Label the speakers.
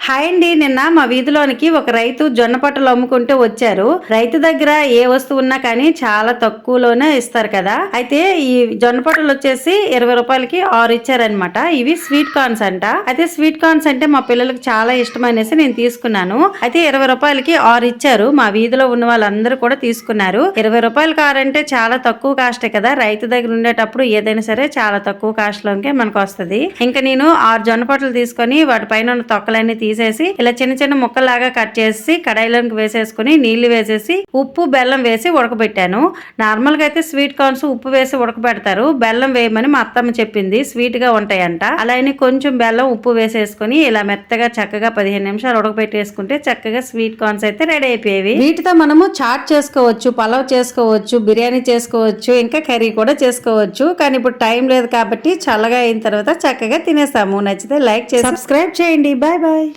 Speaker 1: Hi అండి. నిన్న మా వీధిలోనికి ఒక రైతు జొన్న పొట్టలు అమ్ముకుంటూ వచ్చారు. రైతు దగ్గర ఏ వస్తువు ఉన్నా కానీ చాలా తక్కువలోనే ఇస్తారు కదా. అయితే ఈ జొన్న పొట్టలు వచ్చేసి 20 రూపాయలకి 6 ఇచ్చారనమాట. ఇవి స్వీట్ కార్న్స్ అంట. అయితే స్వీట్ కార్న్స్ అంటే మా పిల్లలకి చాలా ఇష్టం అనేసి నేను తీసుకున్నాను. అయితే 20 రూపాయలకి 6 ఇచ్చారు. మా వీధిలో ఉన్న వాళ్ళందరూ కూడా తీసుకున్నారు. 20 రూపాయల కార్ అంటే చాలా తక్కువ కాస్టే కదా. రైతు దగ్గర ఉండేటప్పుడు ఏదైనా సరే చాలా తక్కువ కాస్ట్ లోకే మనకు వస్తుంది. ఇంకా నేను 6 జొన్న పొట్టలు తీసుకొని వాటి పైన ఉన్న తొక్కలన్నీ తీసేసి ఇలా చిన్న చిన్న ముక్కలాగా కట్ చేసి కడాయిలోకి వేసేసుకుని నీళ్లు వేసేసి ఉప్పు బెల్లం వేసి ఉడకబెట్టాను. నార్మల్ గా అయితే స్వీట్ కార్న్స్ ఉప్పు వేసి ఉడకబెడతారు. బెల్లం వేయమని మా అత్తమ్మ చెప్పింది, స్వీట్ గా ఉంటాయంట. అలానే కొంచెం బెల్లం ఉప్పు వేసేసుకుని ఇలా మెత్తగా చక్కగా 15 నిమిషాలు ఉడకబెట్టేసుకుంటే చక్కగా స్వీట్ కార్న్స్ అయితే రెడీ అయిపోయేవి. వీటితో మనము చాట్ చేసుకోవచ్చు, పలావ్ చేసుకోవచ్చు, బిర్యానీ చేసుకోవచ్చు, ఇంకా కర్రీ కూడా చేసుకోవచ్చు. కానీ ఇప్పుడు టైం లేదు కాబట్టి చల్లగా అయిన తర్వాత చక్కగా తినేస్తాము. నచ్చితే లైక్ చేసి సబ్స్క్రైబ్ చేయండి. Bye bye.